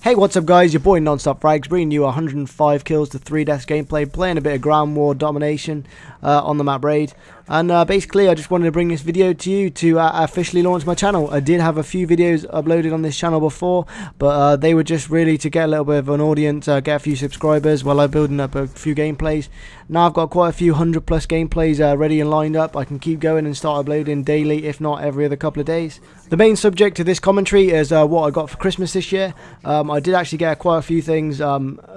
Hey, what's up guys, your boy NonStopFrags bringing you 105 kills to 3 deaths gameplay, playing a bit of ground war domination on the map Raid. And basically I just wanted to bring this video to you to officially launch my channel. I did have a few videos uploaded on this channel before, but they were just really to get a little bit of an audience, get a few subscribers while I'm building up a few gameplays. Now I've got quite a few 100+ gameplays ready and lined up. I can keep going and start uploading daily, if not every other couple of days. The main subject of this commentary is what I got for Christmas this year. I did actually get quite a few things.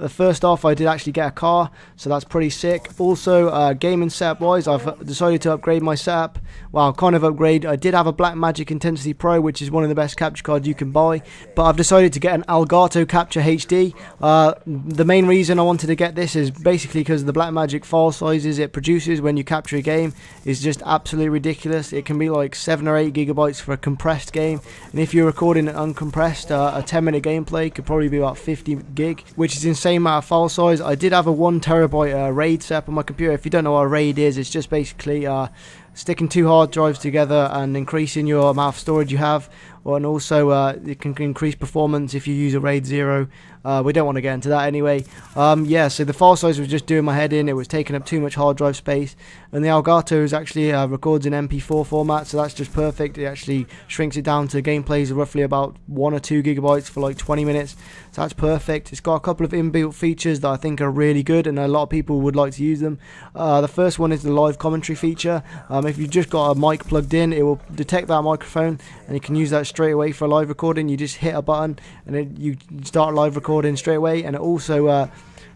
First off, I did actually get a car, so that's pretty sick. Also, gaming setup wise, I've decided to upgrade my setup. Well, kind of upgrade. I did have a Blackmagic Intensity Pro, which is one of the best capture cards you can buy, but I've decided to get an Elgato Capture HD. The main reason I wanted to get this is basically because the Blackmagic file sizes it produces when you capture a game is just absolutely ridiculous. It can be like 7 or 8 gigabytes for a compressed game, and if you're recording an uncompressed, a 10-minute gameplay could probably be about 50 gig, which is insane amount of file size. I did have a 1 terabyte RAID setup on my computer. If you don't know what a RAID is, it's just basically sticking 2 hard drives together and increasing your amount of storage you have, and also it can increase performance if you use a RAID 0. We don't want to get into that anyway. Yeah, so the file size was just doing my head in. It was taking up too much hard drive space, and the Elgato is actually records in MP4 format, so that's just perfect. It actually shrinks it down to gameplays of roughly about 1 or 2 gigabytes for like 20 minutes, so that's perfect. It's got a couple of inbuilt features that I think are really good, and a lot of people would like to use them. The first one is the live commentary feature. If you've just got a mic plugged in, it will detect that microphone, and you can use that straight away for live recording. You just hit a button and you start live recording straight away, and it also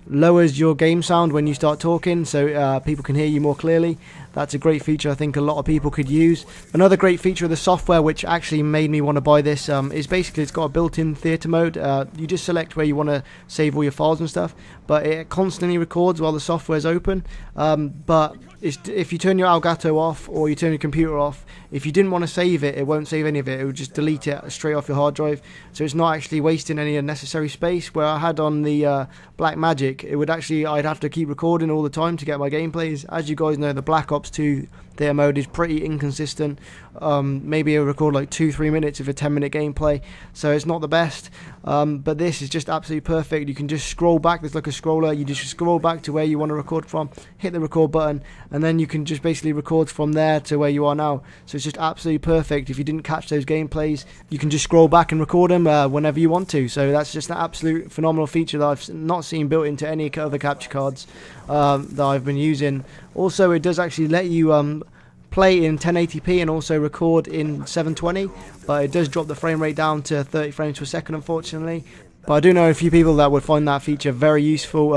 lowers your game sound when you start talking, so people can hear you more clearly. That's a great feature I think a lot of people could use. Another great feature of the software, which actually made me want to buy this, is basically it's got a built-in theatre mode. You just select where you want to save all your files and stuff, but it constantly records while the software is open. But if you turn your Elgato off or you turn your computer off, if you didn't want to save it, it won't save any of it. It will just delete it straight off your hard drive, so it's not actually wasting any unnecessary space. Where I had on the Blackmagic, it would actually, I'd have to keep recording all the time to get my gameplays. As you guys know, the Black Ops 2 theatre mode is pretty inconsistent. Maybe it'll record like 2-3 minutes of a 10-minute gameplay, so it's not the best. But this is just absolutely perfect. You can just scroll back. There's like a scroller. You just scroll back to where you want to record from, hit the record button, and then you can just basically record from there to where you are now. So it's just absolutely perfect. If you didn't catch those gameplays, you can just scroll back and record them whenever you want to. So that's just an absolute phenomenal feature that I've not seen built into any other capture cards that I've been using. Also, it does actually let you play in 1080p and also record in 720, but it does drop the frame rate down to 30 frames per second, unfortunately. But I do know a few people that would find that feature very useful,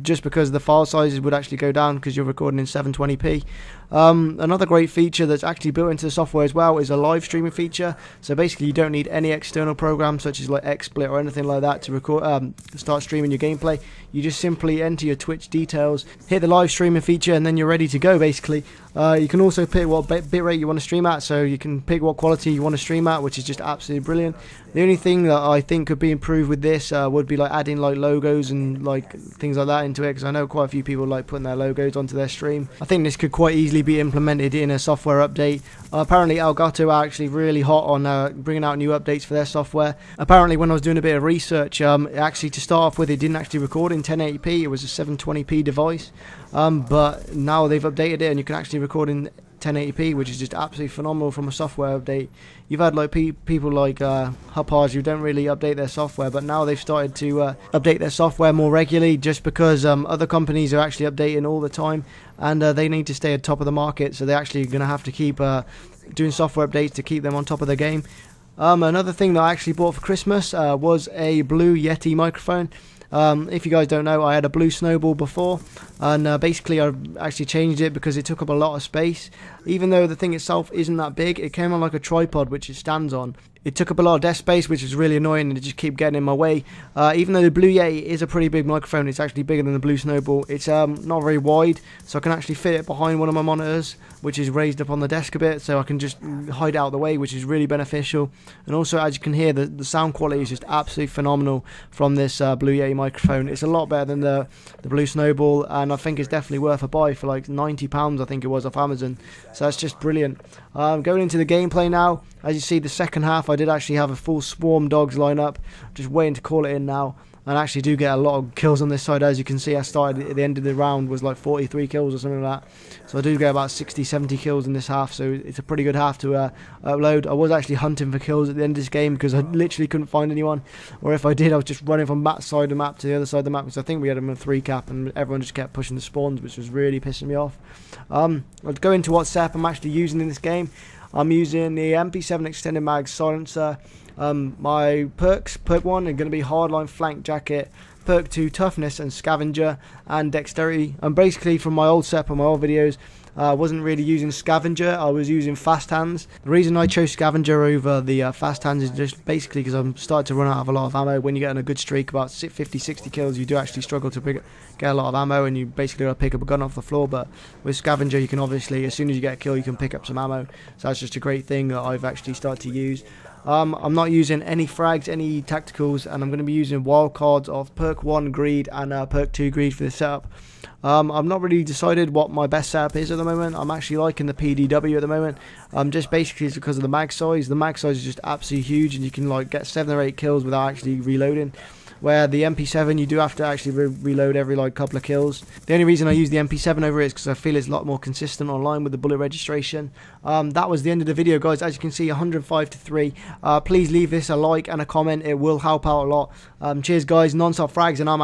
just because the file sizes would actually go down because you're recording in 720p. Another great feature that's actually built into the software as well is a live streaming feature. So basically you don't need any external programs such as like XSplit or anything like that to record, start streaming your gameplay. You just simply enter your Twitch details, hit the live streaming feature, and then you're ready to go basically. You can also pick what bitrate you want to stream at, so you can pick what quality you want to stream at, which is just absolutely brilliant. The only thing that I think could be improved with this would be like adding like logos and like things like that into it, because I know quite a few people like putting their logos onto their stream. I think this could quite easily be implemented in a software update. Apparently Elgato are actually really hot on bringing out new updates for their software. Apparently when I was doing a bit of research, actually to start off with, it didn't actually record in 1080p, it was a 720p device, but now they've updated it and you can actually record in 1080p, which is just absolutely phenomenal from a software update. You've had like people like Huppars who don't really update their software, but now they've started to update their software more regularly, just because other companies are actually updating all the time, and they need to stay at top of the market, so they're actually going to have to keep doing software updates to keep them on top of the game. Another thing that I actually bought for Christmas was a blue Yetti microphone. If you guys don't know, I had a blue Snowball before, and basically I actually changed it because it took up a lot of space. Even though the thing itself isn't that big, it came on like a tripod which it stands on. It took up a lot of desk space, which is really annoying, and it just kept getting in my way. Even though the Blue Yetti is a pretty big microphone, it's actually bigger than the Blue Snowball. It's not very wide, so I can actually fit it behind one of my monitors, which is raised up on the desk a bit, so I can just hide it out of the way, which is really beneficial. And also, as you can hear, the sound quality is just absolutely phenomenal from this Blue Yetti microphone. It's a lot better than the Blue Snowball, and I think it's definitely worth a buy for like £90, I think it was, off Amazon. So that's just brilliant. Going into the gameplay now. As you see, the second half I did actually have a full swarm dogs line up, just waiting to call it in now. And I actually do get a lot of kills on this side. As you can see, I started at the end of the round was like 43 kills or something like that. So I do get about 60-70 kills in this half, so it's a pretty good half to upload. I was actually hunting for kills at the end of this game because I literally couldn't find anyone, or if I did, I was just running from that side of the map to the other side of the map, because I think we had them in a 3-cap and everyone just kept pushing the spawns, which was really pissing me off. I'll go into what setup I'm actually using in this game. I'm using the MP7 extended mag silencer. My perks, perk 1 are going to be hardline, flank, jacket. Perk 2, toughness and scavenger and dexterity. And basically from my old setup and my old videos, I wasn't really using scavenger, I was using fast hands. The reason I chose scavenger over the fast hands is just basically because I'm starting to run out of a lot of ammo. When you get on a good streak, about 50-60 kills, you do actually struggle to get a lot of ammo, and you basically got to pick up a gun off the floor. But with scavenger, you can obviously, as soon as you get a kill, you can pick up some ammo. So that's just a great thing that I've actually started to use. I'm not using any frags, any tacticals, and I'm going to be using wildcards of perk 1 greed and perk 2 greed for this setup. I've not really decided what my best setup is at the moment. I'm actually liking the PDW at the moment. Just basically it's because of the mag size. The mag size is just absolutely huge, and you can like get 7 or 8 kills without actually reloading. Where the MP7, you do have to actually reload every like couple of kills. The only reason I use the MP7 over it is because I feel it's a lot more consistent online with the bullet registration. That was the end of the video, guys. As you can see, 105 to 3. Please leave this a like and a comment. It will help out a lot. Cheers, guys. NonStopFrags, and I'm out.